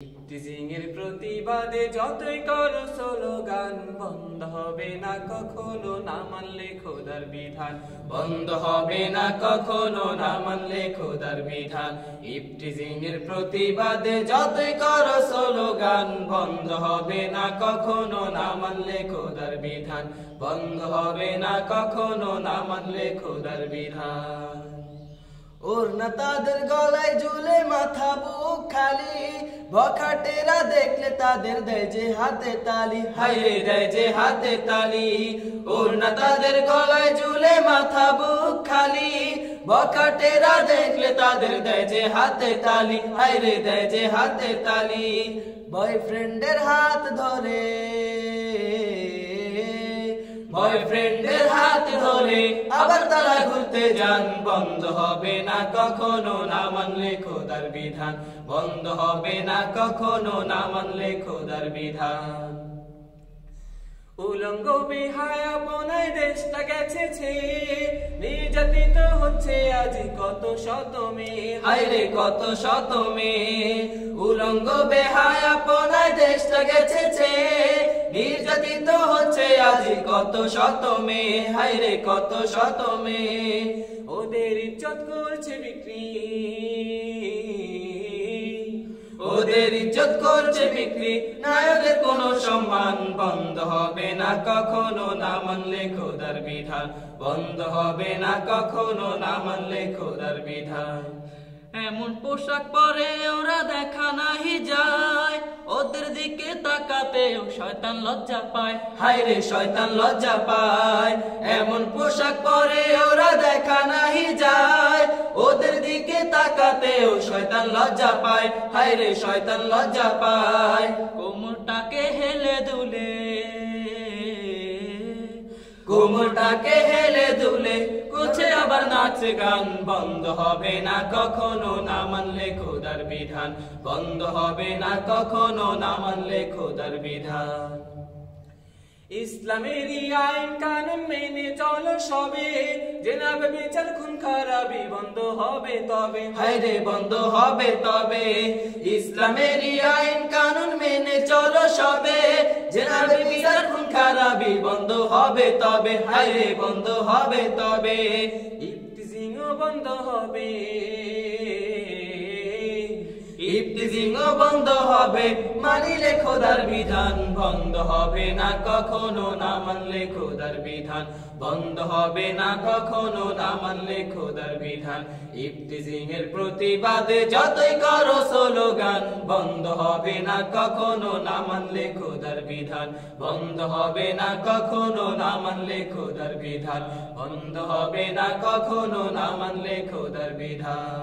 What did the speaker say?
Teasing এর প্রতিবাদে যতই করো স্লোগান, বন্ধ হবে না কখনো না মানলে খোদার বিধান, বন্ধ হবে না কখনো না মানলে খোদার বিধান। ইফটিজিং এর প্রতিবাদে যতই করো স্লোগান, বন্ধ হবে না কখনো না মানলে খোদার বিধান, বন্ধ হবে না কখনো না মানলে খোদার বিধান। ওড়না তাদের গলায় ঝুলে মাথা বুক খালি, বখাটেরা দেখলে তাদের দেয় যে হাতে তালি, হায়রে দেয় যে হাতে তালি। ওড়না তাদের গলায় ঝুলে মাথা বুক খালি, বখাটেরা দেখলে তাদের দেয় যে হাতে তালি, হায়রে দেয় যে হাতে তালি। বয়ফ্রেন্ডের হাত ধরে, বয়ফ্রেন্ডের হাত ধরে আবার তারা ঘুরতে যান, বন্ধ হবে না কখনো না মানলে খোদার বিধান, বন্ধ হবে না কখনো না মানলে খোদার বিধান। উলঙ্গ বেহায়াপনায় দেশটা গেছে ছেয়ে, নির্যাতিত হচ্ছে আজি কত শত মেয়ে, হায়রে কত শত মেয়ে। উলঙ্গ বেহায়াপনায় দেশটা গেছে ছেয়ে, নির্যাতিত হচ্ছে আজি কত শত মেয়ে, হায়রে কত শত মেয়ে। ওদের ইজ্জত করছে বিক্রি, ওদের ইজ্জত করছে বিক্রি, নাই ওদের কোনো সম্মান, বন্ধ হবে না কখনো না মানলে খোদার বিধান, বন্ধ হবে না কখনো না মানলে খোদার বিধান। এমন পোশাক পরে ওরা দেখা নাহি যায়, ওদের দিকে তাকাতেও শয়তান লজ্জা পায়, হায়রে শয়তান লজ্জা পায়। এমন পোশাক পরে ওরা দেখা নাহি যায়, ওদের দিকে তাকাতেও শয়তান লজ্জা পায়, হায়রে শয়তান লজ্জা পায়। কোমরটাকে হেলে দুলে, কোমরটাকে হেলে দুলে করছে আবার নাচ গান, বন্ধ হবে না কখনো না মানলে খোদার বিধান, বন্ধ হবে না কখনো না মানলে খোদার বিধান। ইসলামেরই আইন কানুন মেনে চলো সবে, জেনাবে বিচার খুন খারাপি বন্ধ হবে তবে, হায়রে বন্ধ হবে তবে। ইসলামেরই আইন কানুন মেনে চলো সবে, জেনাবে বিচার খুন খারাপি বন্ধ হবে তবে, হায়রে বন্ধ হবে তবে। ইফতিজিংও বন্ধ হবে, ইফতিজিংও বন্ধ হবে মানিলে খোদার বিধান, বন্ধ হবে না কখনো না মানলে খোদার বিধান, বন্ধ হবে না কখনো না মানলে খোদার বিধান। ইফতিজিং এর প্রতিবাদে যতই করো স্লোগান, বন্ধ হবে না কখনো না মানলে খোদার বিধান, বন্ধ হবে না কখনো না মানলে খোদার বিধান, বন্ধ হবে না কখনো না মানলে খোদার বিধান।